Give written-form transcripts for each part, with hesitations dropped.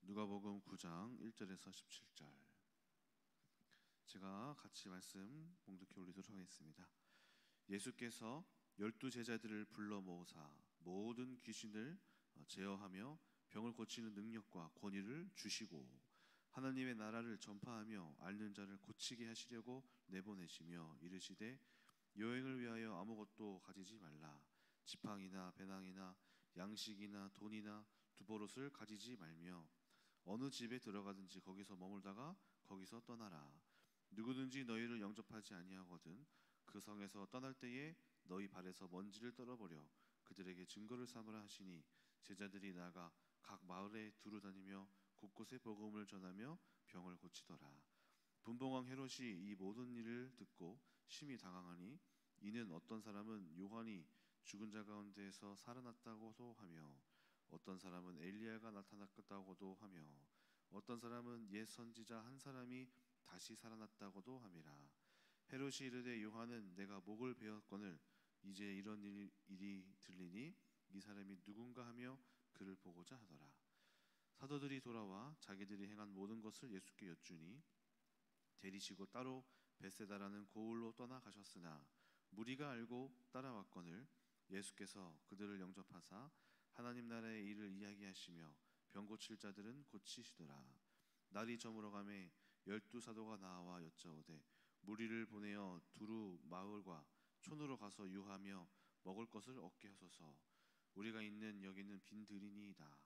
누가복음 9장 1절에서 17절 제가 같이 말씀 봉독해 올리도록 하겠습니다. 예수께서 12제자들을 불러 모으사 모든 귀신을 제어하며 병을 고치는 능력과 권위를 주시고 하나님의 나라를 전파하며 앓는 자를 고치게 하시려고 내보내시며 이르시되 여행을 위하여 아무것도 가지지 말라. 지팡이나 배낭이나 양식이나 돈이나 두보롯을 가지지 말며 어느 집에 들어가든지 거기서 머물다가 거기서 떠나라. 누구든지 너희를 영접하지 아니하거든 그 성에서 떠날 때에 너희 발에서 먼지를 떨어버려 그들에게 증거를 삼으라 하시니 제자들이 나가 각 마을에 두루 다니며 곳곳에 복음을 전하며 병을 고치더라. 분봉왕 헤롯이 이 모든 일을 듣고 심히 당황하니 이는 어떤 사람은 요한이 죽은 자 가운데에서 살아났다고도 하며 어떤 사람은 엘리야가 나타났다고도 하며 어떤 사람은 옛 선지자 한 사람이 다시 살아났다고도 함이라. 헤롯이 이르되 요한은 내가 목을 베었거늘 이제 이런 일이 들리니 이 사람이 누군가 하며 그를 보고자 하더라. 사도들이 돌아와 자기들이 행한 모든 것을 예수께 여쭈니 데리시고 따로 벳세다라는 고을로 떠나가셨으나 무리가 알고 따라왔거늘 예수께서 그들을 영접하사 하나님 나라의 일을 이야기하시며 병 고칠 자들은 고치시더라. 날이 저물어가매 12사도가 나와 여짜오되 무리를 보내어 두루 마을과 촌으로 가서 유하며 먹을 것을 얻게 하소서. 우리가 있는 여기는 빈 들이니이다.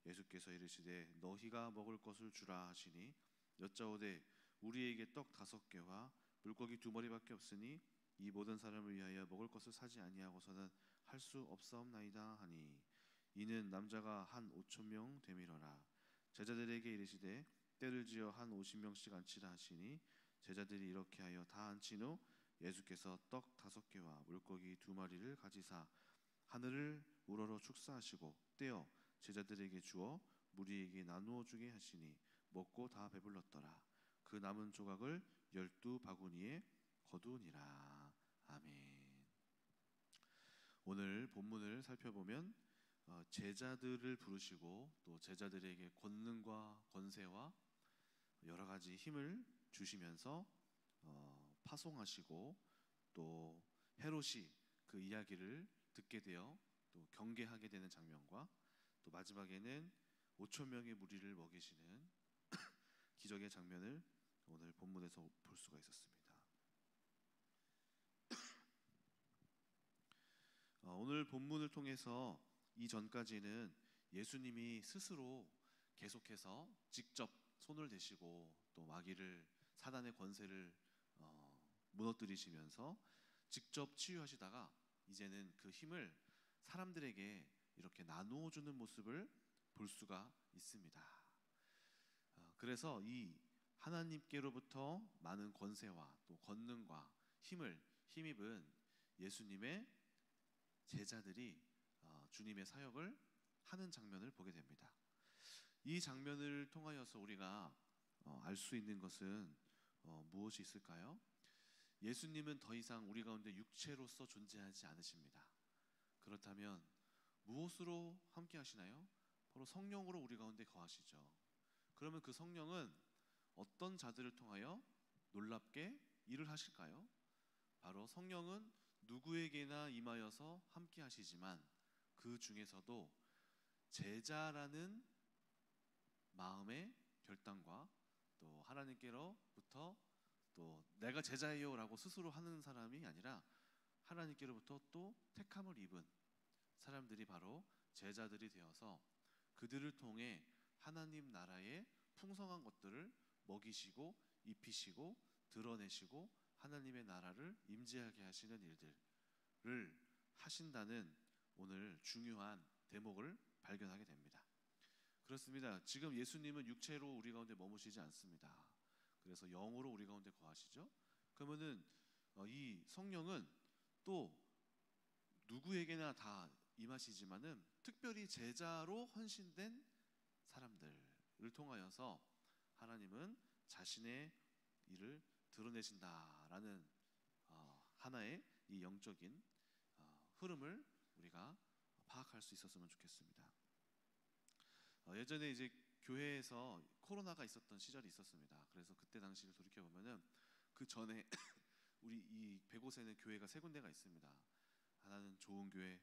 예수께서 이르시되 너희가 먹을 것을 주라 하시니 여짜오되 우리에게 떡 5개와 물고기 2마리밖에 없으니 이 모든 사람을 위하여 먹을 것을 사지 아니하고서는 할 수 없사옵나이다 하니 이는 남자가 한 5,000명 되밀어라. 제자들에게 이르시되 때를 지어 한 50명씩 앉히라 하시니 제자들이 이렇게 하여 다 앉힌 후 예수께서 떡 5개와 물고기 2마리를 가지사 하늘을 우러러 축사하시고 떼어 제자들에게 주어 무리에게 나누어 주게 하시니 먹고 다 배불렀더라. 그 남은 조각을 12바구니에 거두니라. 아멘. 오늘 본문을 살펴보면 제자들을 부르시고 또 제자들에게 권능과 권세와 여러 가지 힘을 주시면서 파송하시고 또 헤롯이 그 이야기를 듣게 되어 또 경계하게 되는 장면과 또 마지막에는 5,000명의 무리를 먹이시는 기적의 장면을 오늘 본문에서 볼 수가 있었습니다. 오늘 본문을 통해서 이전까지는 예수님이 스스로 계속해서 직접 손을 대시고 또 마귀를 사단의 권세를 무너뜨리시면서 직접 치유하시다가 이제는 그 힘을 사람들에게 이렇게 나누어 주는 모습을 볼 수가 있습니다. 그래서 이 하나님께로부터 많은 권세와 또 권능과 힘을 힘입은 예수님의 제자들이 주님의 사역을 하는 장면을 보게 됩니다. 이 장면을 통하여서 우리가 알 수 있는 것은 무엇이 있을까요? 예수님은 더 이상 우리 가운데 육체로서 존재하지 않으십니다. 그렇다면 무엇으로 함께 하시나요? 바로 성령으로 우리 가운데 거하시죠. 그러면 그 성령은 어떤 자들을 통하여 놀랍게 일을 하실까요? 바로 성령은 누구에게나 임하여서 함께 하시지만 그 중에서도 제자라는 마음의 결단과 또 하나님께로부터 또 내가 제자예요 라고 스스로 하는 사람이 아니라 하나님께로부터 또 택함을 입은 사람들이 바로 제자들이 되어서 그들을 통해 하나님 나라의 풍성한 것들을 먹이시고 입히시고 드러내시고 하나님의 나라를 임재하게 하시는 일들을 하신다는 오늘 중요한 대목을 발견하게 됩니다. 그렇습니다. 지금 예수님은 육체로 우리 가운데 머무시지 않습니다. 그래서 영으로 우리 가운데 거하시죠. 그러면은 이 성령은 또 누구에게나 다 임하시지만은 특별히 제자로 헌신된 사람들을 통하여서 하나님은 자신의 일을 드러내신다라는 하나의 이 영적인 흐름을 우리가 파악할 수 있었으면 좋겠습니다. 예전에 이제 교회에서 코로나가 있었던 시절이 있었습니다. 그래서 그때 당시를 돌이켜 보면은 그 전에 우리 이 100곳에는 교회가 세 군데가 있습니다. 하나는 좋은 교회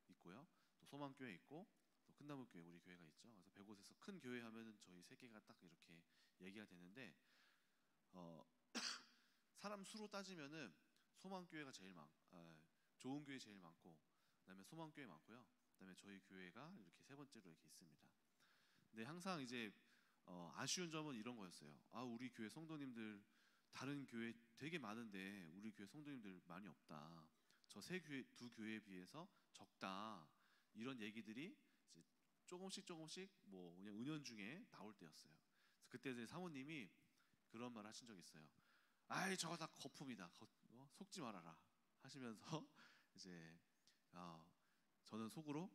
있고요, 또 소망교회 있고, 또 큰나무교회 우리 교회가 있죠. 그래서 100곳에서 큰 교회 하면은 저희 세 개가 딱 이렇게 얘기가 되는데, 어, 사람 수로 따지면은 소망교회가 제일 좋은 교회 제일 많고, 그다음에 소망교회 많고요, 그다음에 저희 교회가 이렇게 세 번째로 이렇게 있습니다. 근데 항상 이제 아쉬운 점은 이런 거였어요. 아, 우리 교회 성도님들 다른 교회 되게 많은데 우리 교회 성도님들 많이 없다. 저 세 교회 두 교회에 비해서 적다. 이런 얘기들이 이제 조금씩 뭐 그냥 은연중에 나올 때였어요. 그래서 그때 이제 사모님이 그런 말 하신 적 있어요. 아이, 저거 다 거품이다. 속지 말아라 하시면서 이제 저는 속으로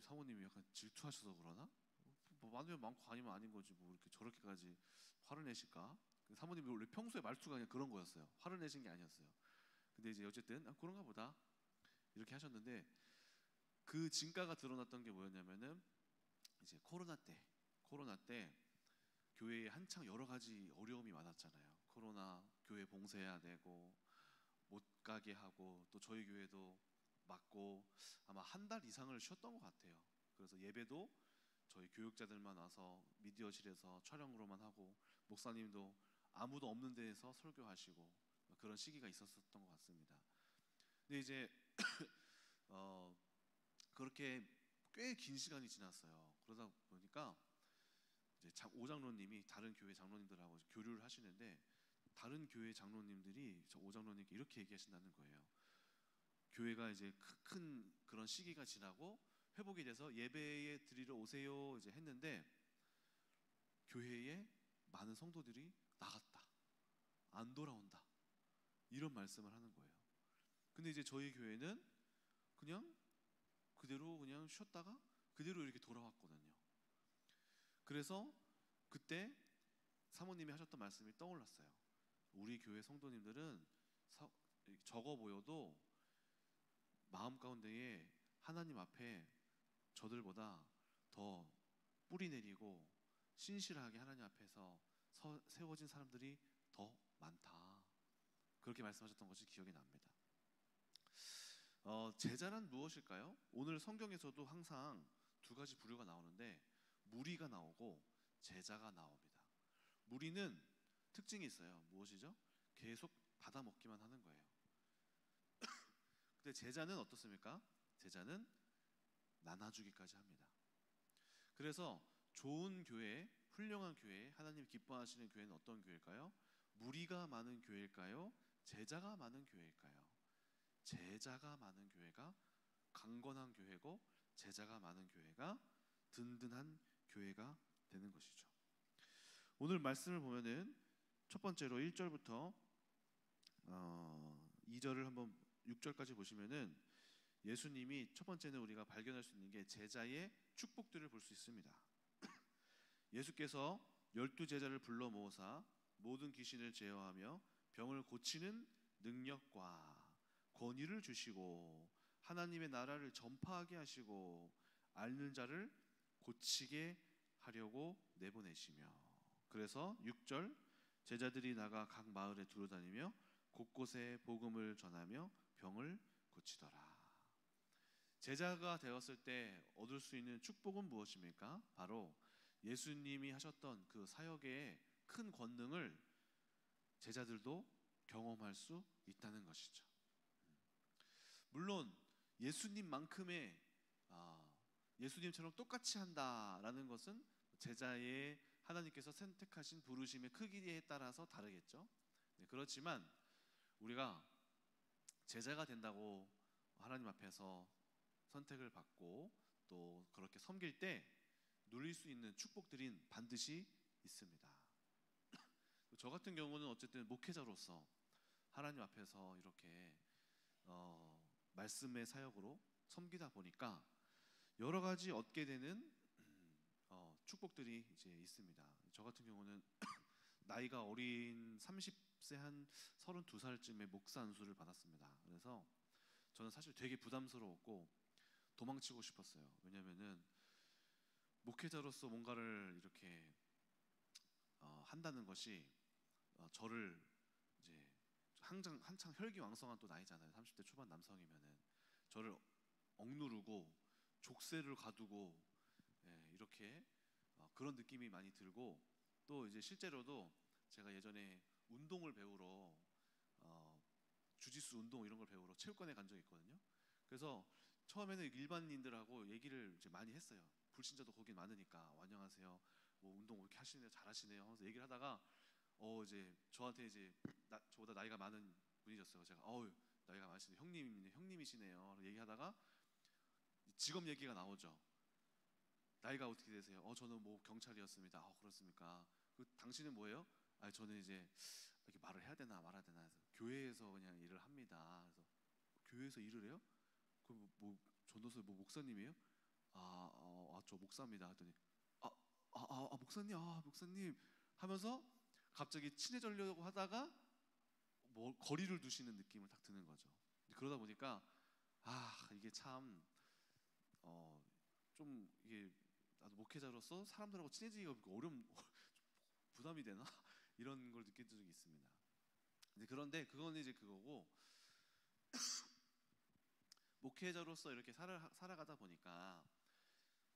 사모님이 약간 질투하셔서 그러나? 뭐 많으면 많고 아니면 아닌 거지 뭐 이렇게 저렇게까지 화를 내실까? 사모님이 원래 평소에 말투가 그냥 그런 거였어요. 화를 내신 게 아니었어요. 근데 이제 어쨌든 그런가 보다 이렇게 하셨는데, 그 진가가 드러났던 게 뭐였냐면은 이제 코로나 때 교회에 한창 여러 가지 어려움이 많았잖아요. 코로나, 교회 봉쇄해야 되고 못 가게 하고, 또 저희 교회도 맞고 아마 한 달 이상을 쉬었던 것 같아요. 그래서 예배도 저희 교육자들만 와서 미디어실에서 촬영으로만 하고, 목사님도 아무도 없는 데에서 설교하시고, 그런 시기가 있었던 것 같습니다. 근데 이제 그렇게 꽤 긴 시간이 지났어요. 그러다 보니까 이제 오장로님이 다른 교회 장로님들하고 교류를 하시는데, 다른 교회 장로님들이 저 오장로님께 이렇게 얘기하신다는 거예요. 교회가 이제 큰 그런 시기가 지나고 회복이 돼서 예배에 드리러 오세요 이제 했는데, 교회에 많은 성도들이 나갔다, 안 돌아온다, 이런 말씀을 하는 거예요. 근데 이제 저희 교회는 그냥 그대로 그냥 쉬었다가 그대로 이렇게 돌아왔거든요. 그래서 그때 사모님이 하셨던 말씀이 떠올랐어요. 우리 교회 성도님들은 적어 보여도 마음 가운데에 하나님 앞에 저들보다 더 뿌리 내리고 신실하게 하나님 앞에서 세워진 사람들이 더 많다. 그렇게 말씀하셨던 것이 기억이 납니다. 제자란 무엇일까요? 오늘 성경에서도 항상 두 가지 부류가 나오는데, 무리가 나오고 제자가 나옵니다. 무리는 특징이 있어요. 무엇이죠? 계속 받아먹기만 하는 거예요. 근데 제자는 어떻습니까? 제자는 나눠주기까지 합니다. 그래서 좋은 교회, 훌륭한 교회, 하나님 기뻐하시는 교회는 어떤 교회일까요? 무리가 많은 교회일까요? 제자가 많은 교회일까요? 제자가 많은 교회가 강건한 교회고, 제자가 많은 교회가 든든한 교회가 되는 것이죠. 오늘 말씀을 보면은 첫 번째로 1절부터 2절을 한번 6절까지 보시면은, 예수님이 첫 번째는 우리가 발견할 수 있는 게 제자의 축복들을 볼 수 있습니다. 예수께서 12제자를 불러 모으사 모든 귀신을 제어하며 병을 고치는 능력과 권위를 주시고 하나님의 나라를 전파하게 하시고 앓는 자를 고치게 하려고 내보내시며, 그래서 6절, 제자들이 나가 각 마을에 두루다니며 곳곳에 복음을 전하며 병을 고치더라. 제자가 되었을 때 얻을 수 있는 축복은 무엇입니까? 바로 예수님이 하셨던 그 사역의 큰 권능을 제자들도 경험할 수 있다는 것이죠. 물론 예수님만큼의 예수님처럼 똑같이 한다라는 것은 제자의 하나님께서 선택하신 부르심의 크기에 따라서 다르겠죠. 그렇지만 우리가 제자가 된다고 하나님 앞에서 선택을 받고 또 그렇게 섬길 때 누릴 수 있는 축복들이 반드시 있습니다. 저 같은 경우는 어쨌든 목회자로서 하나님 앞에서 이렇게 말씀의 사역으로 섬기다 보니까 여러 가지 얻게 되는 축복들이 이제 있습니다. 저 같은 경우는 나이가 어린 30세 한 32살쯤에 목사 안수를 받았습니다. 그래서 저는 사실 되게 부담스러웠고 도망치고 싶었어요. 왜냐면은 목회자로서 뭔가를 이렇게 한다는 것이 저를 이제 한창 혈기왕성한 또 나이잖아요. 30대 초반 남성이면은 저를 억누르고 족쇄를 가두고 이렇게 그런 느낌이 많이 들고, 또 이제 실제로도 제가 예전에 운동을 배우러 주짓수 운동 이런 걸 배우러 체육관에 간 적이 있거든요. 그래서 처음에는 일반인들하고 얘기를 이제 많이 했어요. 불신자도 거기 많으니까 안녕하세요, 뭐 운동 이렇게 하시네요, 잘하시네요 하면서 얘기를 하다가 이제 저한테 이제 저보다 나이가 많은 분이셨어요. 제가 나이가 많으시네, 형님이시네요 얘기하다가 직업 얘기가 나오죠. 나이가 어떻게 되세요? 저는 뭐 경찰이었습니다. 그렇습니까? 당신은 뭐예요? 저는 이제 이렇게 말을 해야 되나 말아야 되나 해서 교회에서 그냥 일을 합니다. 그래서 교회에서 일을 해요? 그럼 뭐 전도서 뭐 목사님이에요? 저 목사입니다. 하더니 목사님 하면서 갑자기 친해지려고 하다가 뭐 거리를 두시는 느낌을 딱 드는 거죠. 그러다 보니까 이게 참 좀 이게 나도 목회자로서 사람들하고 친해지기가 어려운 부담이 되나 이런 걸 느낀 적이 있습니다. 그런데 그건 이제 그거고, 목회자로서 이렇게 살아가다 보니까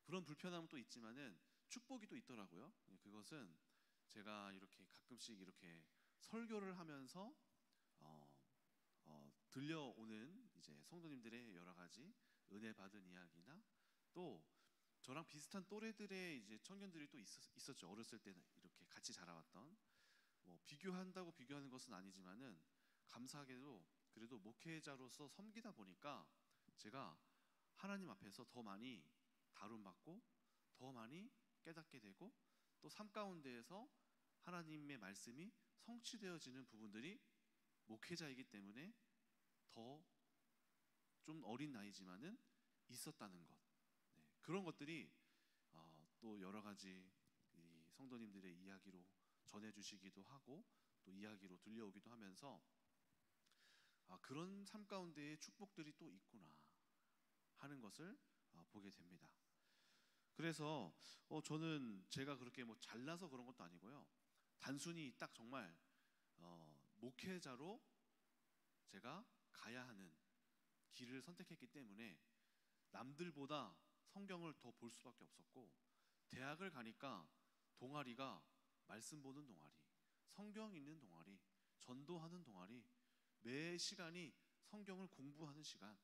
그런 불편함은 또 있지만은 축복이 또 있더라고요. 그것은 제가 이렇게 가끔씩 이렇게 설교를 하면서 들려오는 이제 성도님들의 여러 가지 은혜 받은 이야기나, 또 저랑 비슷한 또래들의 이제 청년들이 또 있었죠. 어렸을 때는 이렇게 같이 자라왔던, 뭐 비교하는 것은 아니지만은 감사하게도 그래도 목회자로서 섬기다 보니까 제가 하나님 앞에서 더 많이 다룸받고 더 많이 깨닫게 되고, 또 삶 가운데에서 하나님의 말씀이 성취되어지는 부분들이 목회자이기 때문에 더 좀 어린 나이지만은 있었다는 것. 그런 것들이 또 여러 가지 이 성도님들의 이야기로 전해주시기도 하고 또 이야기로 들려오기도 하면서 그런 삶 가운데에 축복들이 또 있구나 하는 것을 보게 됩니다. 그래서 저는 제가 그렇게 뭐 잘나서 그런 것도 아니고요. 단순히 딱 정말 목회자로 제가 가야 하는 길을 선택했기 때문에 남들보다 성경을 더 볼 수밖에 없었고, 대학을 가니까 동아리가 말씀 보는 동아리, 성경 읽는 동아리, 전도하는 동아리, 매 시간이 성경을 공부하는 시간,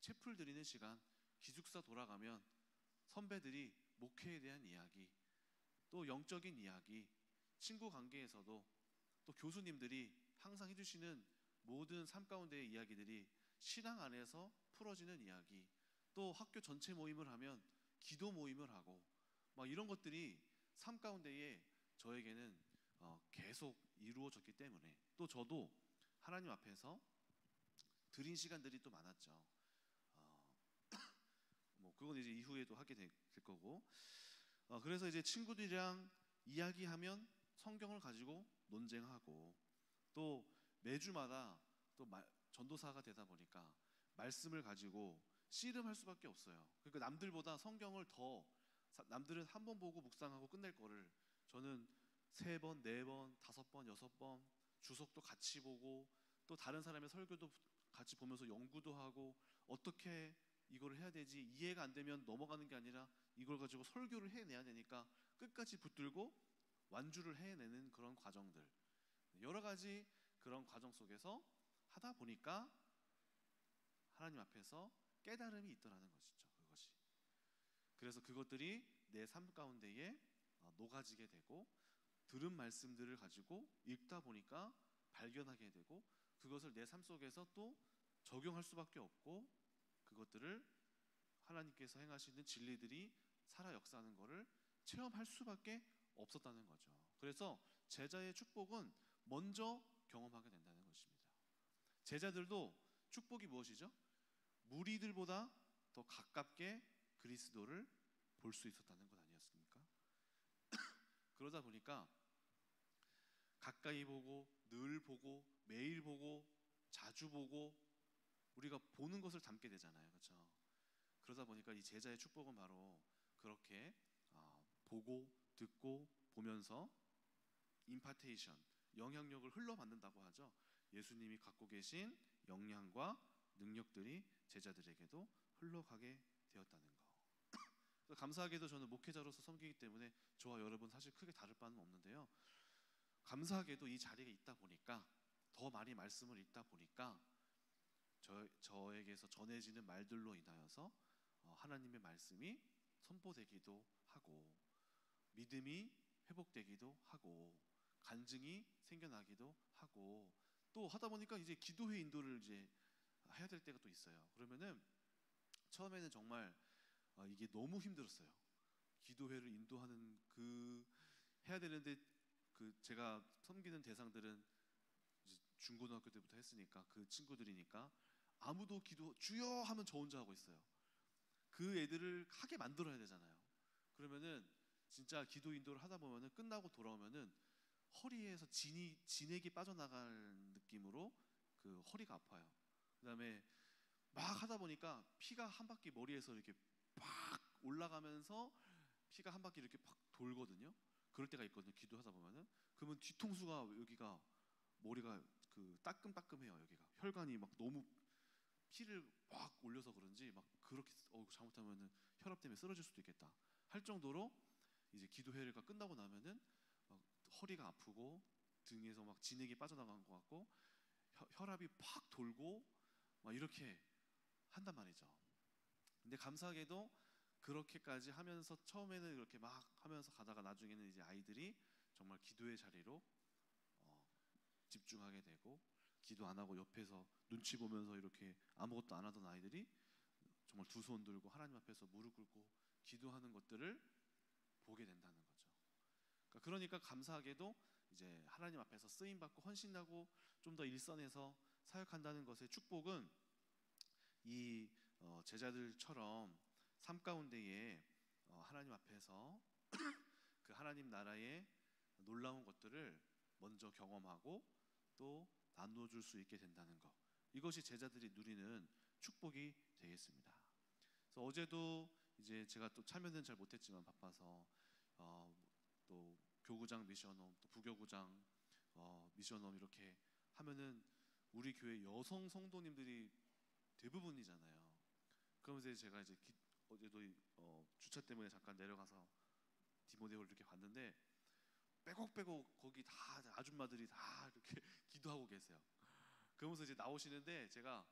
채플 드리는 시간, 기숙사 돌아가면 선배들이 목회에 대한 이야기, 또 영적인 이야기, 친구 관계에서도 또 교수님들이 항상 해주시는 모든 삶 가운데의 이야기들이 신앙 안에서 풀어지는 이야기, 또 학교 전체 모임을 하면 기도 모임을 하고 막 이런 것들이 삶 가운데에 저에게는 계속 이루어졌기 때문에, 또 저도 하나님 앞에서 드린 시간들이 또 많았죠. 뭐 그건 이제 이후에도 하게 될 거고, 그래서 이제 친구들이랑 이야기하면 성경을 가지고 논쟁하고, 또 매주마다 또 전도사가 되다 보니까 말씀을 가지고 씨름할 수밖에 없어요. 그러니까 남들보다 성경을 더, 남들은 한 번 보고 묵상하고 끝낼 거를 저는 3번, 4번, 5번, 6번 주석도 같이 보고, 또 다른 사람의 설교도 같이 보면서 연구도 하고, 어떻게 이걸 해야 되지, 이해가 안 되면 넘어가는 게 아니라 이걸 가지고 설교를 해내야 되니까 끝까지 붙들고 완주를 해내는 그런 과정들, 여러 가지 그런 과정 속에서 하다 보니까 하나님 앞에서 깨달음이 있더라는 것이죠. 그것이. 그래서 그것들이 내 삶 가운데에 녹아지게 되고, 들은 말씀들을 가지고 읽다 보니까 발견하게 되고, 그것을 내 삶 속에서 또 적용할 수밖에 없고, 그것들을 하나님께서 행하시는 진리들이 살아 역사하는 것을 체험할 수밖에 없었다는 거죠. 그래서 제자의 축복은 먼저 경험하게 된다는 것입니다. 제자들도 축복이 무엇이죠? 무리들보다 더 가깝게 그리스도를 볼 수 있었다는 것 아니었습니까? 그러다 보니까 가까이 보고, 늘 보고, 매일 보고, 자주 보고, 우리가 보는 것을 담게 되잖아요. 그렇죠? 그러다 보니까 이 제자의 축복은 바로 그렇게 보고 듣고 보면서 임파테이션, 영향력을 흘러받는다고 하죠. 예수님이 갖고 계신 역량과 능력들이 제자들에게도 흘러가게 되었다는 거. 감사하게도 저는 목회자로서 섬기기 때문에 저와 여러분 사실 크게 다를 바는 없는데요. 감사하게도 이 자리에 있다 보니까, 더 많이 말씀을 읽다 보니까 저에게서 전해지는 말들로 인하여서 하나님의 말씀이 선포되기도 하고, 믿음이 회복되기도 하고, 간증이 생겨나기도 하고, 또 하다 보니까 이제 기도회 인도를 이제 해야 될 때가 또 있어요. 그러면은 처음에는 정말 이게 너무 힘들었어요. 기도회를 인도하는 해야 되는데, 제가 섬기는 대상들은 중고등학교 때부터 했으니까 그 친구들이니까 아무도 기도 주여 하면 저 혼자 하고 있어요. 그 애들을 하게 만들어야 되잖아요. 그러면은 진짜 기도 인도를 하다 보면은 끝나고 돌아오면은 허리에서 진액이 빠져나갈 느낌으로 그 허리가 아파요. 그다음에 막 하다 보니까 피가 한 바퀴 머리에서 이렇게 팍 올라가면서 피가 한 바퀴 이렇게 팍 돌거든요. 그럴 때가 있거든요. 기도하다 보면은. 그러면 뒤통수가 여기가 머리가 따끔따끔해요. 여기가 혈관이 막 너무 피를 막 올려서 그런지 막 그렇게 잘못하면은 혈압 때문에 쓰러질 수도 있겠다 할 정도로 이제 기도회가 끝나고 나면은 허리가 아프고 등에서 막 진액이 빠져나간 것 같고 혈압이 팍 돌고 막 이렇게 한단 말이죠. 근데 감사하게도 그렇게까지 하면서 처음에는 이렇게 막 하면서 가다가 나중에는 이제 아이들이 정말 기도의 자리로 집중하게 되고, 기도 안 하고 옆에서 눈치 보면서 이렇게 아무것도 안 하던 아이들이 정말 두 손 들고 하나님 앞에서 무릎 꿇고 기도하는 것들을 보게 된다는 거죠. 그러니까 감사하게도 이제 하나님 앞에서 쓰임 받고 헌신하고 좀 더 일선에서 사역한다는 것의 축복은 이 제자들처럼 삶 가운데에 하나님 앞에서 그 하나님 나라의 놀라운 것들을 먼저 경험하고 또 나눠줄 수 있게 된다는 것, 이것이 제자들이 누리는 축복이 되겠습니다. 그래서 어제도 이제 제가 또 참여는 잘 못했지만 바빠서 또 교구장 미션홈, 또 부교구장 미션홈 이렇게 하면은 우리 교회 여성 성도님들이 대부분이잖아요. 그러면서 제가 이제 어제도 주차 때문에 잠깐 내려가서 디모데홀 이렇게 봤는데 빼곡빼곡 거기 다 아줌마들이 다 이렇게 기도하고 계세요. 그러면서 이제 나오시는데 제가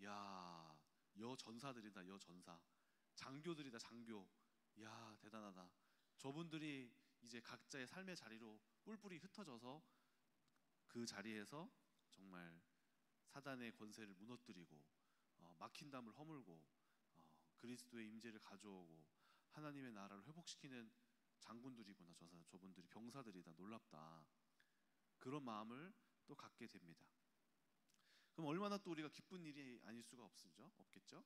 야, 여전사들이다, 여전사, 장교들이다, 장교. 야, 대단하다. 저분들이 이제 각자의 삶의 자리로 뿔뿔이 흩어져서 그 자리에서 정말 사단의 권세를 무너뜨리고 막힌 담을 허물고 그리스도의 임재를 가져오고 하나님의 나라를 회복시키는 장군들이구나. 저분들이 병사들이다, 놀랍다. 그런 마음을 또 갖게 됩니다. 그럼 얼마나 또 우리가 기쁜 일이 아닐 수가 없겠죠?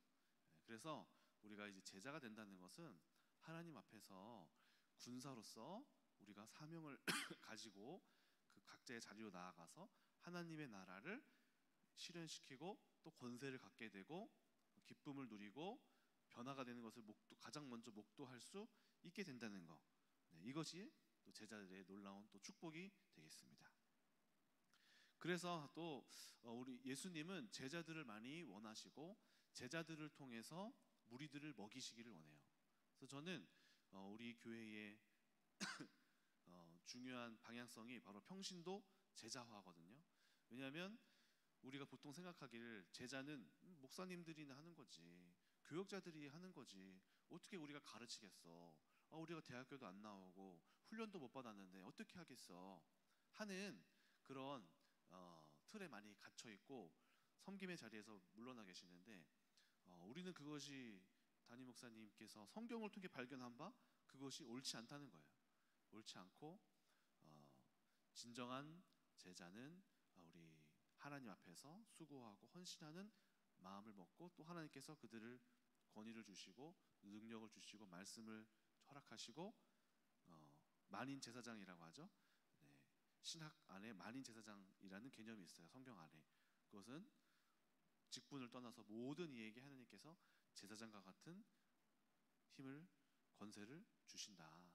그래서 우리가 이제 제자가 된다는 것은 하나님 앞에서 군사로서 우리가 사명을 가지고 그 각자의 자리로 나아가서 하나님의 나라를 실현시키고 또 권세를 갖게 되고 기쁨을 누리고 변화가 되는 것을 가장 먼저 목도할 수 있게 된다는 것. 이것이 또 제자들의 놀라운 또 축복이 되겠습니다. 그래서 또 우리 예수님은 제자들을 많이 원하시고 제자들을 통해서 무리들을 먹이시기를 원해요. 그래서 저는 우리 교회의 중요한 방향성이 바로 평신도 제자화거든요. 왜냐하면 우리가 보통 생각하기를 제자는 목사님들이나 하는 거지, 교역자들이 하는 거지, 어떻게 우리가 가르치겠어, 우리가 대학교도 안 나오고 훈련도 못 받았는데 어떻게 하겠어 하는 그런 틀에 많이 갇혀 있고 섬김의 자리에서 물러나 계시는데, 우리는 그것이 담임 목사님께서 성경을 통해 발견한 바 그것이 옳지 않다는 거예요. 옳지 않고 진정한 제자는 우리 하나님 앞에서 수고하고 헌신하는 마음을 먹고 또 하나님께서 그들을 권위를 주시고 능력을 주시고 말씀을 허락하시고 만인 제사장이라고 하죠. 신학 안에 만인 제사장이라는 개념이 있어요. 성경 안에. 그것은 직분을 떠나서 모든 이에게 하나님께서 제사장과 같은 힘을, 권세를 주신다.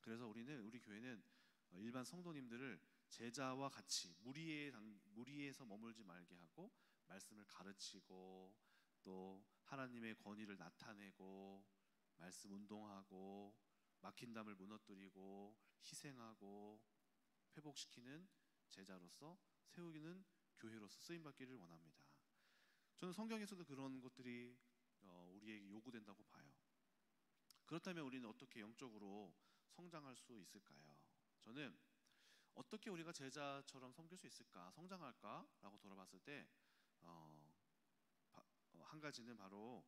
그래서 우리 교회는 일반 성도님들을 제자와 같이 무리에서 머물지 말게 하고 말씀을 가르치고 또 하나님의 권위를 나타내고 말씀 운동하고 막힌 담을 무너뜨리고 희생하고 회복시키는 제자로서 세우기는 교회로서 쓰임받기를 원합니다. 저는 성경에서도 그런 것들이 우리에게 요구된다고 봐요. 그렇다면 우리는 어떻게 영적으로 성장할 수 있을까요? 저는 어떻게 우리가 제자처럼 섬길 수 있을까, 성장할까? 라고 돌아봤을 때 한 가지는 바로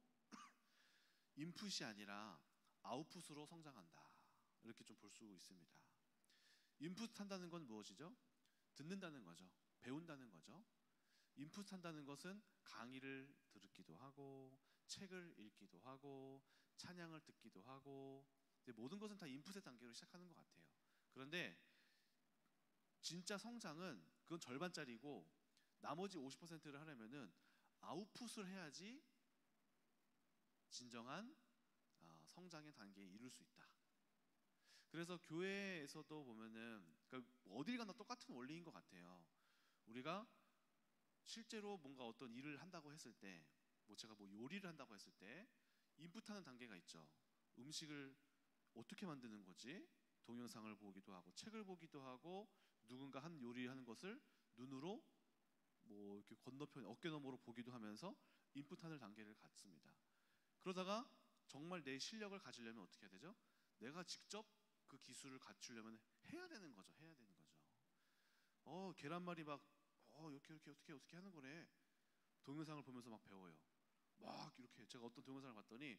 인풋이 아니라 아웃풋으로 성장한다, 이렇게 좀 볼 수 있습니다. 인풋 한다는 건 무엇이죠? 듣는다는 거죠. 배운다는 거죠. 인풋 한다는 것은 강의를 듣기도 하고 책을 읽기도 하고 찬양을 듣기도 하고, 모든 것은 다 인풋의 단계로 시작하는 것 같아요. 그런데 진짜 성장은 그건 절반짜리고 나머지 50%를 하려면은 아웃풋을 해야지 진정한 성장의 단계에 이룰 수 있다. 그래서 교회에서도 보면은 그러니까 어딜 가나 똑같은 원리인 것 같아요. 우리가 실제로 뭔가 어떤 일을 한다고 했을 때, 제가 요리를 한다고 했을 때 인풋하는 단계가 있죠. 음식을 어떻게 만드는 거지? 동영상을 보기도 하고 책을 보기도 하고 누군가 한 요리를 하는 것을 눈으로 이렇게 건너편 어깨너머로 보기도 하면서 인풋하는 단계를 갖습니다. 그러다가 정말 내 실력을 가지려면 어떻게 해야 되죠? 내가 직접 그 기술을 갖추려면 해야 되는 거죠. 해야 되는 거죠. 계란말이 이렇게 어떻게 하는 거래. 동영상을 보면서 막 배워요. 막 이렇게 제가 어떤 동영상을 봤더니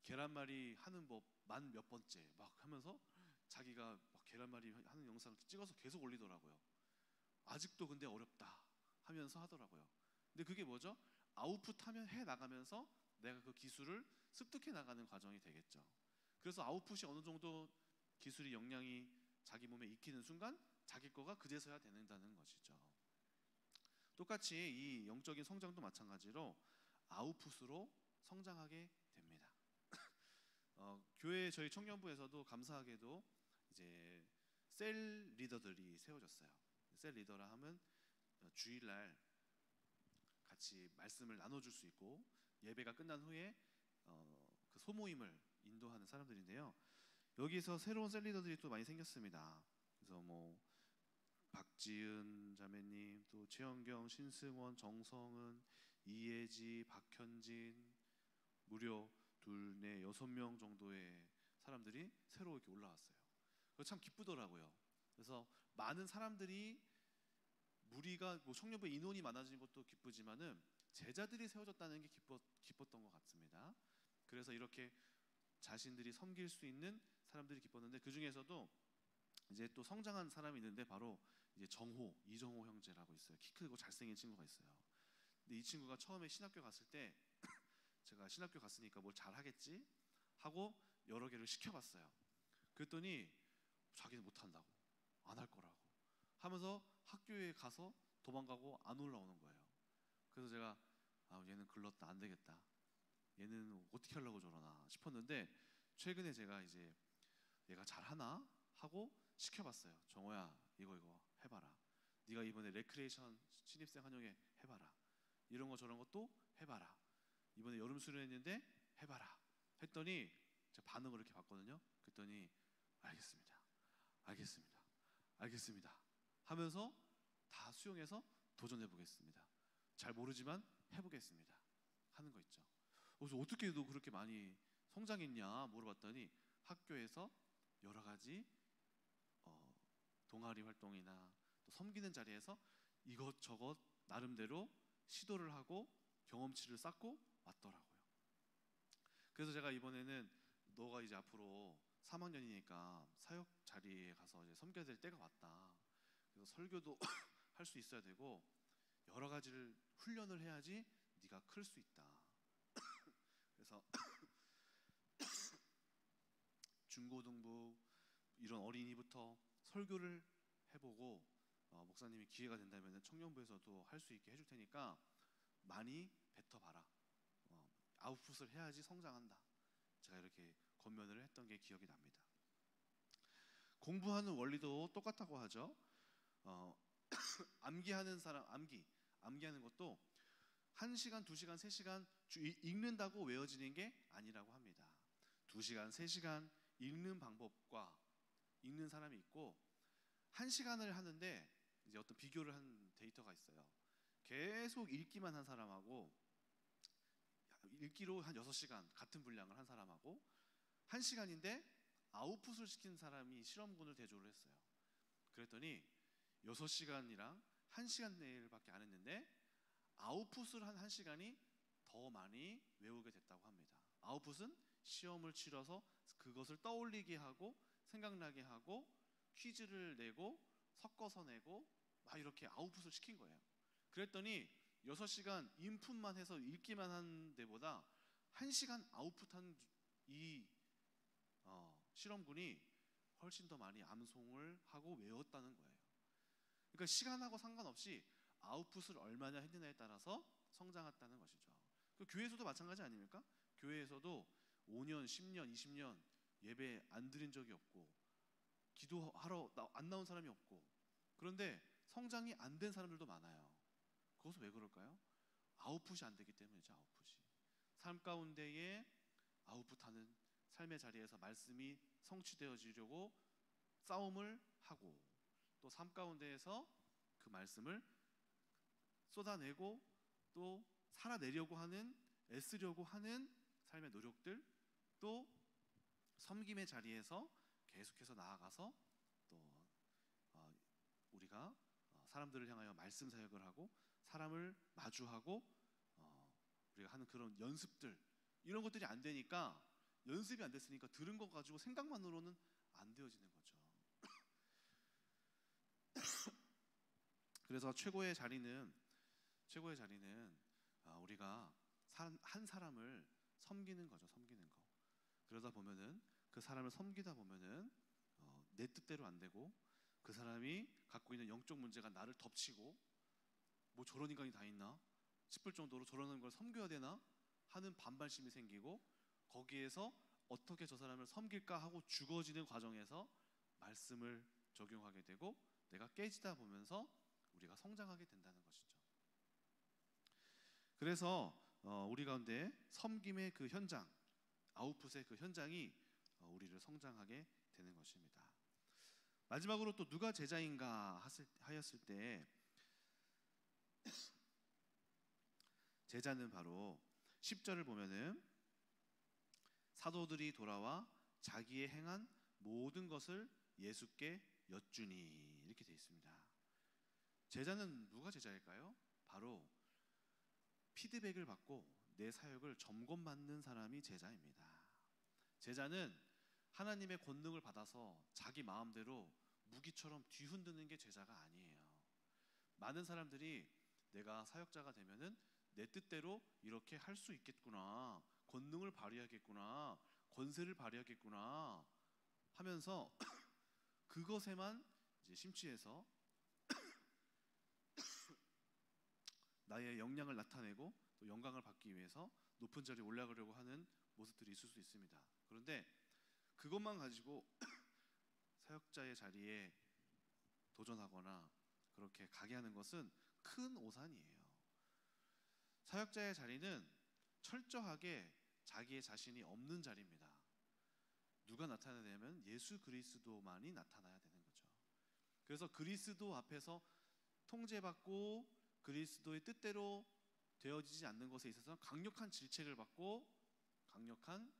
계란말이 하는 법 만 몇 번째 막 하면서 자기가 막 계란말이 하는 영상을 찍어서 계속 올리더라고요. 아직도 근데 어렵다 하면서 하더라고요. 근데 그게 뭐죠? 아웃풋하면 해 나가면서 내가 그 기술을 습득해 나가는 과정이 되겠죠. 그래서 아웃풋이 어느 정도 기술이 역량이 자기 몸에 익히는 순간 자기 거가 그제서야 된다는 것이죠. 똑같이 이 영적인 성장도 마찬가지로 아웃풋으로 성장하게 됩니다. 교회 저희 청년부에서도 감사하게도 이제 셀 리더들이 세워졌어요. 셀 리더라 하면 주일날 같이 말씀을 나눠줄 수 있고 예배가 끝난 후에 그 소모임을 인도하는 사람들인데요. 여기서 새로운 셀 리더들이 또 많이 생겼습니다. 그래서 박지은 자매님, 또 최영경, 신승원, 정성은, 이혜지, 박현진, 무려 둘, 넷, 6명 정도의 사람들이 새로 이렇게 올라왔어요. 그거 참 기쁘더라고요. 그래서 많은 사람들이 무리가 청년부 인원이 많아진 것도 기쁘지만은 제자들이 세워졌다는 게 기뻤던 것 같습니다. 그래서 이렇게 자신들이 섬길 수 있는 사람들이 기뻤는데, 그 중에서도 이제 또 성장한 사람이 있는데 바로 이제 이정호 형제라고 있어요. 키 크고 잘생긴 친구가 있어요. 근데 이 친구가 처음에 신학교 갔을 때 제가 신학교 갔으니까 뭘 잘하겠지 하고 여러 개를 시켜봤어요. 그랬더니 자기는 못한다고, 안 할 거라고 하면서 학교에 가서 도망가고 안 올라오는 거예요. 그래서 제가 얘는 글렀다, 안 되겠다, 얘는 어떻게 하려고 저러나 싶었는데, 최근에 제가 이제 얘가 잘하나 하고 시켜봤어요. 정호야, 이거 해봐라. 네가 이번에 레크레이션 신입생 환영회 해봐라. 이런 거 저런 것도 해봐라. 이번에 여름 수련했는데 해봐라 했더니 제가 반응을 이렇게 봤거든요. 그랬더니 알겠습니다 하면서 다 수용해서 도전해보겠습니다, 잘 모르지만 해보겠습니다 하는 거 있죠. 그래서 어떻게 너 그렇게 많이 성장했냐 물어봤더니 학교에서 여러 가지 동아리 활동이나 또 섬기는 자리에서 이것저것 나름대로 시도를 하고 경험치를 쌓고 왔더라고요. 그래서 제가 이번에는 너가 이제 앞으로 3학년이니까 사역 자리에 가서 이제 섬겨야 될 때가 왔다. 그래서 설교도 할 수 있어야 되고 여러 가지를 훈련을 해야지 네가 클 수 있다. 그래서 중고등부 이런 어린이부터 설교를 해보고 목사님이 기회가 된다면 청년부에서도 할 수 있게 해줄 테니까 많이 뱉어봐라. 아웃풋을 해야지 성장한다. 제가 이렇게 권면을 했던 게 기억이 납니다. 공부하는 원리도 똑같다고 하죠. 암기하는 사람, 암기하는 것도 1시간, 2시간, 3시간 읽는다고 외워지는 게 아니라고 합니다. 2시간, 3시간 읽는 방법과 읽는 사람이 있고, 1시간을 하는데 이제 어떤 비교를 한 데이터가 있어요. 계속 읽기만 한 사람하고 읽기로 한 6시간 같은 분량을 한 사람하고 1시간인데 아웃풋을 시킨 사람이 실험군을 대조를 했어요. 그랬더니 6시간이랑 1시간 내일밖에 안 했는데 아웃풋을 한 1시간이 더 많이 외우게 됐다고 합니다. 아웃풋은 시험을 치러서 그것을 떠올리게 하고 생각나게 하고 퀴즈를 내고 섞어서 내고 막 이렇게 아웃풋을 시킨 거예요. 그랬더니 6시간 인풋만 해서 읽기만 한 데보다 1시간 아웃풋한 이 실험군이 훨씬 더 많이 암송을 하고 외웠다는 거예요. 그러니까 시간하고 상관없이 아웃풋을 얼마나 했느냐에 따라서 성장했다는 것이죠. 그 교회에서도 마찬가지 아닙니까? 교회에서도 5년, 10년, 20년 예배 안 드린 적이 없고 기도하러 안 나온 사람이 없고, 그런데 성장이 안 된 사람들도 많아요. 그것은 왜 그럴까요? 아웃풋이 안 되기 때문이죠. 아웃풋이. 삶 가운데에 아웃풋하는 삶의 자리에서 말씀이 성취되어지려고 싸움을 하고, 또 삶 가운데에서 그 말씀을 쏟아내고 또 살아내려고 하는, 애쓰려고 하는 삶의 노력들, 또 섬김의 자리에서 계속해서 나아가서 또 우리가 사람들을 향하여 말씀 사역을 하고 사람을 마주하고 우리가 하는 그런 연습들, 이런 것들이 안 되니까, 연습이 안 됐으니까 들은 거 가지고 생각만으로는 안 되어지는 거죠. 그래서 최고의 자리는 우리가 한 사람을 섬기는 거죠. 섬기는 거. 그러다 보면은 그 사람을 섬기다 보면은 내 뜻대로 안 되고, 그 사람이 갖고 있는 영적 문제가 나를 덮치고, 뭐 저런 인간이 다 있나 싶을 정도로 저런 걸 섬겨야 되나 하는 반발심이 생기고, 거기에서 어떻게 저 사람을 섬길까 하고 죽어지는 과정에서 말씀을 적용하게 되고 내가 깨지다 보면서 우리가 성장하게 된다는 것이죠. 그래서 우리 가운데 섬김의 그 현장, 아웃풋의 그 현장이 우리를 성장하게 되는 것입니다. 마지막으로 또 누가 제자인가 하였을 때, 제자는 바로 10절을 보면은 사도들이 돌아와 자기의 행한 모든 것을 예수께 여쭈니, 이렇게 되어 있습니다. 제자는 누가 제자일까요? 바로 피드백을 받고 내 사역을 점검받는 사람이 제자입니다. 제자는 하나님의 권능을 받아서 자기 마음대로 무기처럼 뒤흔드는 게 제자가 아니에요. 많은 사람들이 내가 사역자가 되면은 내 뜻대로 이렇게 할 수 있겠구나, 권능을 발휘하겠구나, 권세를 발휘하겠구나 하면서 그것에만 이제 심취해서 나의 역량을 나타내고 또 영광을 받기 위해서 높은 자리에 올라가려고 하는 모습들이 있을 수 있습니다. 그런데 그것만 가지고 사역자의 자리에 도전하거나 그렇게 가게 하는 것은 큰 오산이에요. 사역자의 자리는 철저하게 자기의 자신이 없는 자리입니다. 누가 나타나냐면 예수 그리스도만이 나타나야 되는 거죠. 그래서 그리스도 앞에서 통제받고 그리스도의 뜻대로 되어지지 않는 것에 있어서 강력한 질책을 받고 강력한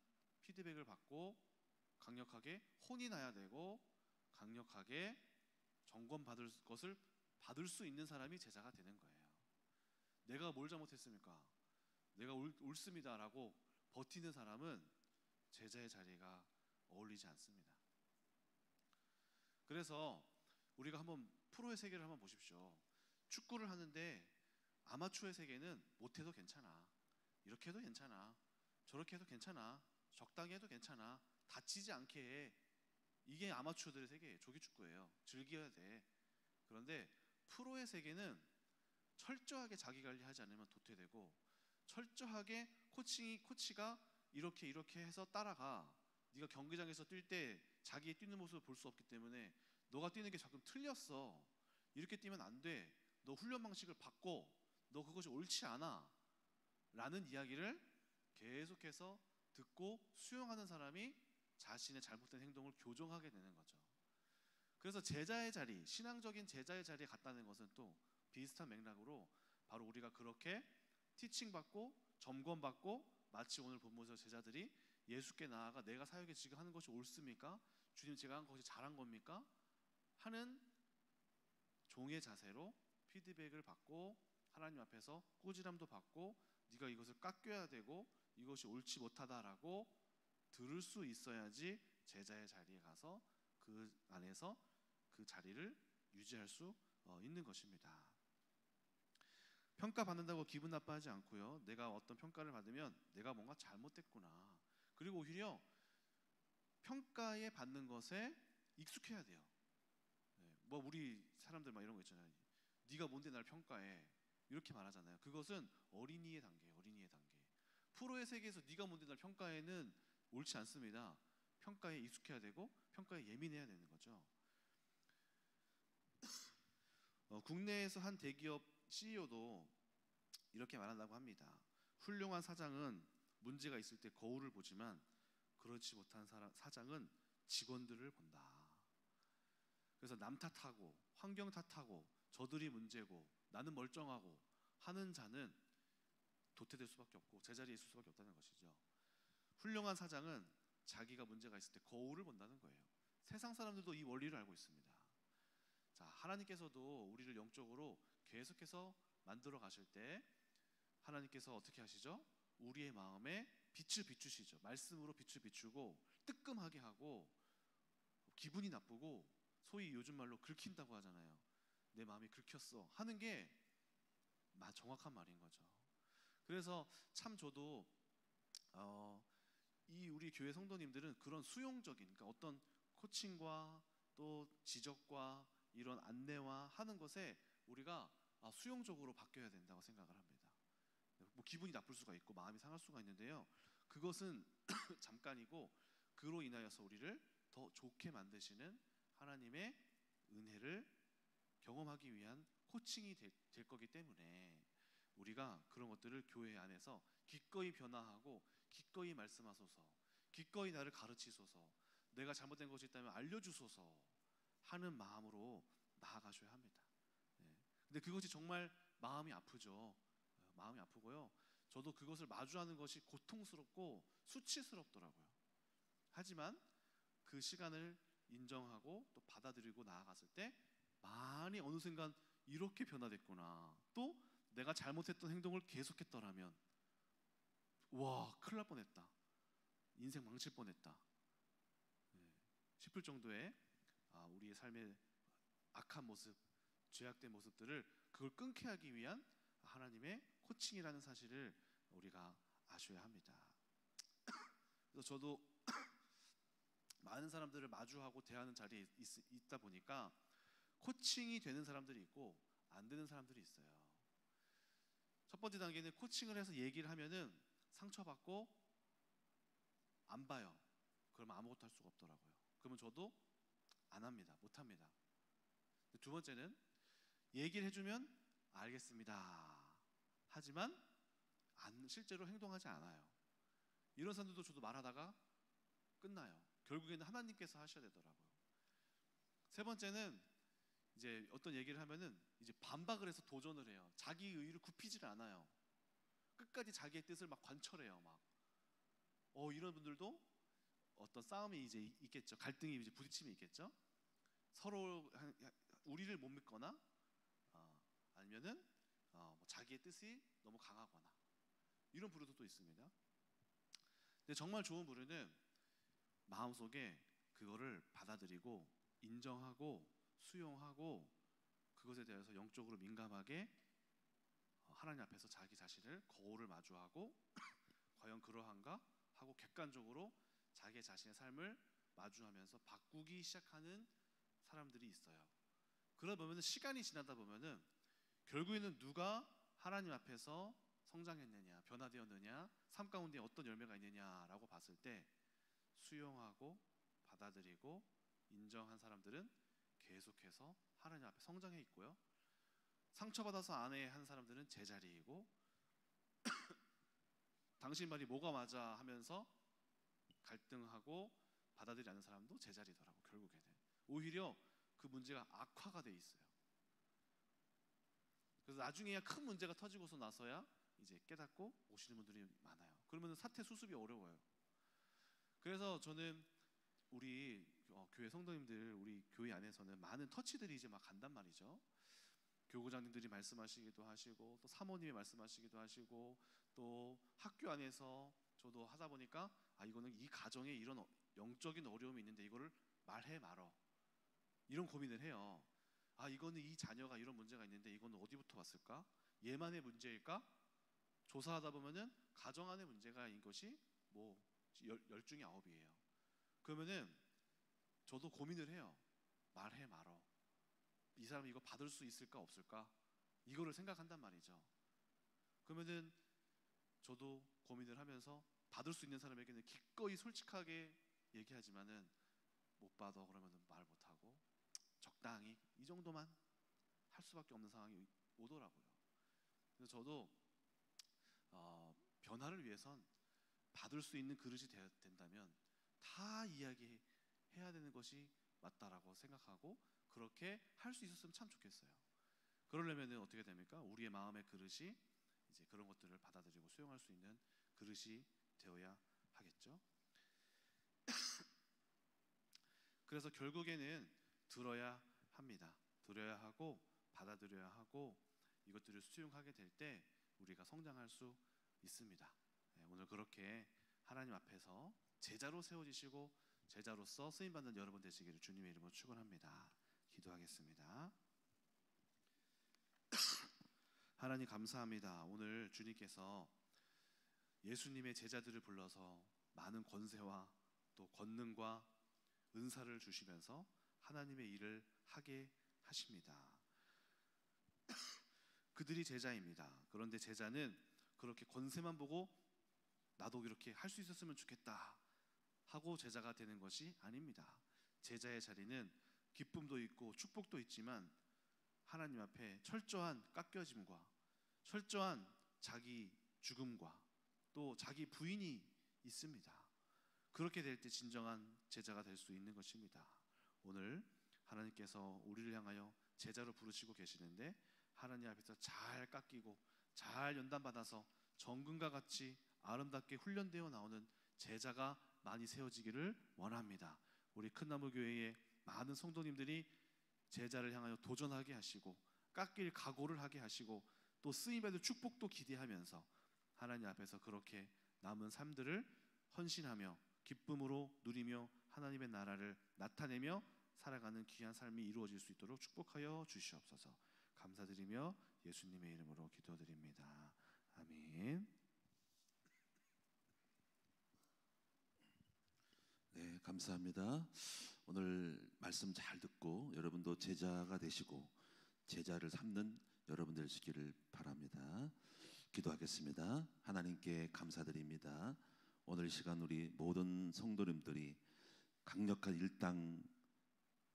피드백을 받고 강력하게 혼이 나야 되고 강력하게 점검받을 것을 받을 수 있는 사람이 제자가 되는 거예요. 내가 뭘 잘못했습니까? 내가 옳습니다라고 버티는 사람은 제자의 자리가 어울리지 않습니다. 그래서 우리가 한번 프로의 세계를 한번 보십시오. 축구를 하는데 아마추어의 세계는 못해도 괜찮아, 이렇게 해도 괜찮아, 저렇게 해도 괜찮아, 적당히 해도 괜찮아, 다치지 않게 해, 이게 아마추어들의 세계예요. 조기축구예요. 즐겨야 돼. 그런데 프로의 세계는 철저하게 자기 관리하지 않으면 도태되고, 철저하게 코치가 이렇게 해서 따라가, 네가 경기장에서 뛸 때 자기의 뛰는 모습을 볼 수 없기 때문에 너가 뛰는 게 조금 틀렸어. 이렇게 뛰면 안 돼. 너 훈련 방식을 바꿔. 너 그것이 옳지 않아. 라는 이야기를 계속해서 듣고 수용하는 사람이 자신의 잘못된 행동을 교정하게 되는 거죠. 그래서 제자의 자리, 신앙적인 제자의 자리에 갔다는 것은 또 비슷한 맥락으로 바로 우리가 그렇게 티칭 받고 점검 받고 마치 오늘 본문에서 제자들이 예수께 나아가 내가 사역에 지금 하는 것이 옳습니까? 주님 제가 한 것이 잘한 겁니까? 하는 종의 자세로 피드백을 받고 하나님 앞에서 꾸지람도 받고 네가 이것을 깎여야 되고 이것이 옳지 못하다라고 들을 수 있어야지 제자의 자리에 가서 그 안에서 그 자리를 유지할 수 있는 것입니다. 평가받는다고 기분 나빠하지 않고요. 내가 어떤 평가를 받으면 내가 뭔가 잘못됐구나. 그리고 오히려 평가에 받는 것에 익숙해야 돼요. 뭐 우리 사람들 막 이런 거 있잖아요. 네가 뭔데 날 평가해. 이렇게 말하잖아요. 그것은 어린이의 단계예요. 어린이의 단계. 프로의 세계에서 네가 뭔데 날 평가해는 옳지 않습니다. 평가에 익숙해야 되고 평가에 예민해야 되는 거죠. 국내에서 한 대기업 CEO도 이렇게 말한다고 합니다. 훌륭한 사장은 문제가 있을 때 거울을 보지만 그렇지 못한 사장은 직원들을 본다. 그래서 남 탓하고 환경 탓하고 저들이 문제고 나는 멀쩡하고 하는 자는 도태될 수밖에 없고 제자리에 있을 수밖에 없다는 것이죠. 훌륭한 사장은 자기가 문제가 있을 때 거울을 본다는 거예요. 세상 사람들도 이 원리를 알고 있습니다. 자, 하나님께서도 우리를 영적으로 계속해서 만들어 가실 때 하나님께서 어떻게 하시죠? 우리의 마음에 빛을 비추시죠. 말씀으로 빛을 비추고 뜨끔하게 하고 기분이 나쁘고 소위 요즘 말로 긁힌다고 하잖아요. 내 마음이 긁혔어 하는 게 정확한 말인 거죠. 그래서 참 저도 이 우리 교회 성도님들은 그런 수용적인, 그러니까 어떤 코칭과 또 지적과 이런 안내와 하는 것에 우리가 수용적으로 바뀌어야 된다고 생각을 합니다. 뭐 기분이 나쁠 수가 있고 마음이 상할 수가 있는데요. 그것은 잠깐이고 그로 인하여서 우리를 더 좋게 만드시는 하나님의 은혜를 경험하기 위한 코칭이 될 거기 때문에 우리가 그런 것들을 교회 안에서 기꺼이 변화하고 기꺼이 말씀하소서, 기꺼이 나를 가르치소서, 내가 잘못된 것이 있다면 알려주소서 하는 마음으로 나아가셔야 합니다. 네. 근데 그것이 정말 마음이 아프죠. 마음이 아프고요. 저도 그것을 마주하는 것이 고통스럽고 수치스럽더라고요. 하지만 그 시간을 인정하고 또 받아들이고 나아갔을 때 많이 어느 순간 이렇게 변화됐구나. 또 내가 잘못했던 행동을 계속했더라면 와 큰일 날 뻔했다. 인생 망칠 뻔했다. 싶을 정도의 우리의 삶의 악한 모습, 죄악된 모습들을 그걸 끊게 하기 위한 하나님의 코칭이라는 사실을 우리가 아셔야 합니다. 그래서 저도 많은 사람들을 마주하고 대하는 자리에 있다 보니까 코칭이 되는 사람들이 있고 안 되는 사람들이 있어요. 첫 번째 단계는 코칭을 해서 얘기를 하면은 상처받고 안 봐요. 그러면 아무것도 할 수가 없더라고요. 그러면 저도 안 합니다. 못 합니다. 두 번째는 얘기를 해주면 알겠습니다. 하지만 실제로 행동하지 않아요. 이런 사람들도 저도 말하다가 끝나요. 결국에는 하나님께서 하셔야 되더라고요. 세 번째는 이제 어떤 얘기를 하면은 이제 반박을 해서 도전을 해요. 자기 의의를 굽히질 않아요. 끝까지 자기의 뜻을 막 관철해요. 막 이런 분들도 어떤 싸움이 이제 있겠죠. 갈등이 이제 부딪힘이 있겠죠. 서로 우리를 못 믿거나 아니면은 뭐 자기의 뜻이 너무 강하거나 이런 부류도 또 있습니다. 근데 정말 좋은 부류는 마음속에 그거를 받아들이고 인정하고 수용하고 그것에 대해서 영적으로 민감하게 하나님 앞에서 자기 자신을 거울을 마주하고 과연 그러한가 하고 객관적으로 자기 자신의 삶을 마주하면서 바꾸기 시작하는 사람들이 있어요. 그러다 보면 시간이 지나다 보면은 결국에는 누가 하나님 앞에서 성장했느냐, 변화되었느냐, 삶 가운데 어떤 열매가 있느냐라고 봤을 때 수용하고 받아들이고 인정한 사람들은 계속해서 하나님 앞에 성장해 있고요. 상처받아서 안해한 사람들은 제자리이고 당신 말이 뭐가 맞아 하면서 갈등하고 받아들이지 않는 사람도 제자리더라고. 결국에는 오히려 그 문제가 악화가 돼 있어요. 그래서 나중에야 큰 문제가 터지고서 나서야 이제 깨닫고 오시는 분들이 많아요. 그러면 사태 수습이 어려워요. 그래서 저는 우리 교회 성도님들, 우리 교회 안에서는 많은 터치들이 이제 막 간단 말이죠. 교구장님들이 말씀하시기도 하시고, 또 사모님이 말씀하시기도 하시고, 또 학교 안에서 저도 하다 보니까 이거는 이 가정에 이런 영적인 어려움이 있는데 이거를 말해 말어, 이런 고민을 해요. 이거는 이 자녀가 이런 문제가 있는데 이거는 어디부터 왔을까? 얘만의 문제일까? 조사하다 보면은 가정 안의 문제가 인 것이 뭐 열 중에 9이에요. 그러면은 저도 고민을 해요. 말해 말어. 이 사람이 이거 받을 수 있을까 없을까? 이거를 생각한단 말이죠. 그러면은 저도 고민을 하면서 받을 수 있는 사람에게는 기꺼이 솔직하게 얘기하지만은 못 받아 그러면은 말 못하고 적당히 이 정도만 할 수밖에 없는 상황이 오더라고요. 그래서 저도 변화를 위해선 받을 수 있는 그릇이 된다면 다 이야기해야 되는 것이 맞다라고 생각하고 그렇게 할 수 있었으면 참 좋겠어요. 그러려면 어떻게 됩니까? 우리의 마음의 그릇이 이제 그런 것들을 받아들이고 수용할 수 있는 그릇이 되어야 하겠죠. 그래서 결국에는 들어야 합니다. 들어야 하고 받아들여야 하고 이것들을 수용하게 될 때 우리가 성장할 수 있습니다. 오늘 그렇게 하나님 앞에서 제자로 세워지시고 제자로서 쓰임받는 여러분 되시기를 주님의 이름으로 축원합니다. 기도하겠습니다. 하나님 감사합니다. 오늘 주님께서 예수님의 제자들을 불러서 많은 권세와 또 권능과 은사를 주시면서 하나님의 일을 하게 하십니다. 그들이 제자입니다. 그런데 제자는 그렇게 권세만 보고 나도 이렇게 할 수 있었으면 좋겠다 하고 제자가 되는 것이 아닙니다. 제자의 자리는 기쁨도 있고 축복도 있지만 하나님 앞에 철저한 깎여짐과 철저한 자기 죽음과 또 자기 부인이 있습니다. 그렇게 될 때 진정한 제자가 될 수 있는 것입니다. 오늘 하나님께서 우리를 향하여 제자로 부르시고 계시는데 하나님 앞에서 잘 깎이고 잘 연단받아서 정금과 같이 아름답게 훈련되어 나오는 제자가 많이 세워지기를 원합니다. 우리 큰나무교회의 많은 성도님들이 제자를 향하여 도전하게 하시고 깎일 각오를 하게 하시고 또 쓰임받을 축복도 기대하면서 하나님 앞에서 그렇게 남은 삶들을 헌신하며 기쁨으로 누리며 하나님의 나라를 나타내며 살아가는 귀한 삶이 이루어질 수 있도록 축복하여 주시옵소서. 감사드리며 예수님의 이름으로 기도드립니다. 아멘. 네, 감사합니다. 오늘 말씀 잘 듣고 여러분도 제자가 되시고 제자를 삼는 여러분 되시기를 바랍니다. 기도하겠습니다. 하나님께 감사드립니다. 오늘 이 시간 우리 모든 성도님들이 강력한 일당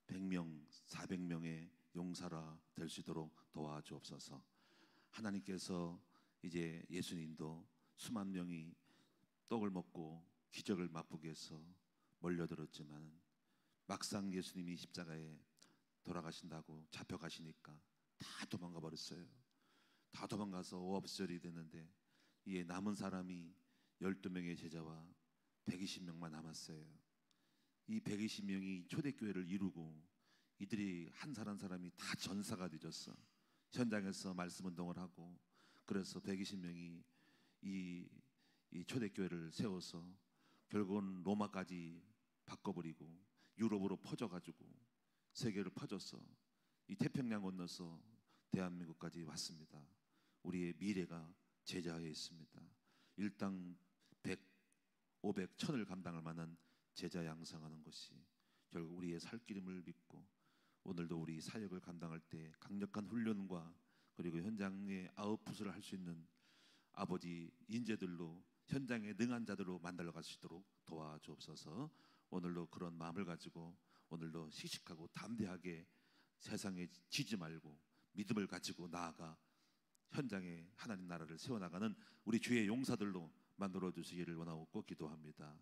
100명, 400명의 용사라 될 수 있도록 도와주옵소서. 하나님께서 이제 예수님도 수만 명이 떡을 먹고 기적을 맛보기 위해서 몰려들었지만 막상 예수님이 십자가에 돌아가신다고 잡혀가시니까 다 도망가 버렸어요. 다 도망가서 오합시절이 됐는데 이에 남은 사람이 12명의 제자와 120명만 남았어요. 이 120명이 초대교회를 이루고 이들이 한 사람 한 사람이 다 전사가 되었어. 현장에서 말씀 운동을 하고 그래서 120명이 이 초대교회를 세워서 결국은 로마까지 바꿔버리고 유럽으로 퍼져가지고 세계를 퍼져서 이 태평양 건너서 대한민국까지 왔습니다. 우리의 미래가 제자에 있습니다. 일당 100, 500, 1000을 감당할 만한 제자 양성하는 것이 결국 우리의 살 길임을 믿고 오늘도 우리 사역을 감당할 때 강력한 훈련과 그리고 현장의 아웃풋을 할 수 있는 아버지 인재들로 현장에 능한 자들로 만들어 갈 수 있도록 도와주옵소서. 오늘도 그런 마음을 가지고 오늘도 씩씩하고 담대하게 세상에 지지 말고 믿음을 가지고 나아가 현장에 하나님 나라를 세워나가는 우리 주의 용사들로 만들어 주시기를 원하고 기도합니다.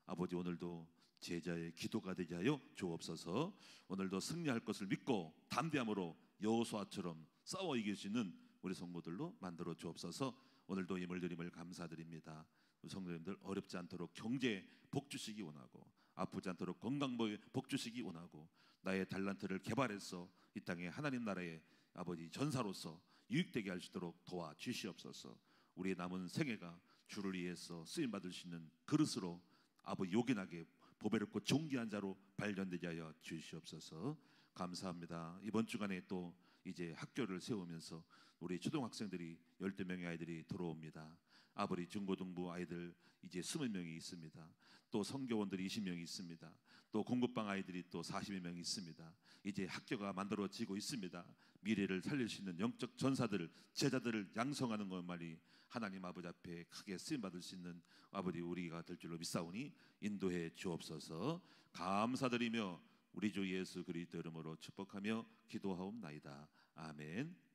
아버지, 오늘도 제자의 기도가 되게 하여 주옵소서. 오늘도 승리할 것을 믿고 담대함으로 여호수아처럼 싸워 이길 수 있는 우리 성도들로 만들어 주옵소서. 오늘도 예물 드림을 감사드립니다. 우리 성도님들 어렵지 않도록 경제 복 주시기 원하고 아프지 않도록 건강 복 주시기 원하고 나의 달란트를 개발해서 이 땅에 하나님 나라의 아버지 전사로서 유익되게 할 수 있도록 도와주시옵소서. 우리의 남은 생애가 주를 위해서 쓰임받을 수 있는 그릇으로 아버지 요긴하게 보배롭고 존귀한 자로 발견되게 하여 주시옵소서. 감사합니다. 이번 주간에 또 이제 학교를 세우면서 우리 초등학생들이 12명의 아이들이 들어옵니다. 아버지 중고등부 아이들 이제 20명이 있습니다. 또 성교원들이 20명이 있습니다. 또 공급방 아이들이 또 40명 있습니다. 이제 학교가 만들어지고 있습니다. 미래를 살릴 수 있는 영적 전사들, 제자들을 양성하는 것만이 하나님 아버지 앞에 크게 쓰임받을 수 있는 아버지 우리가 될 줄로 믿사오니 인도해 주옵소서. 감사드리며 우리 주 예수 그리스도 이름으로 축복하며 기도하옵나이다. 아멘.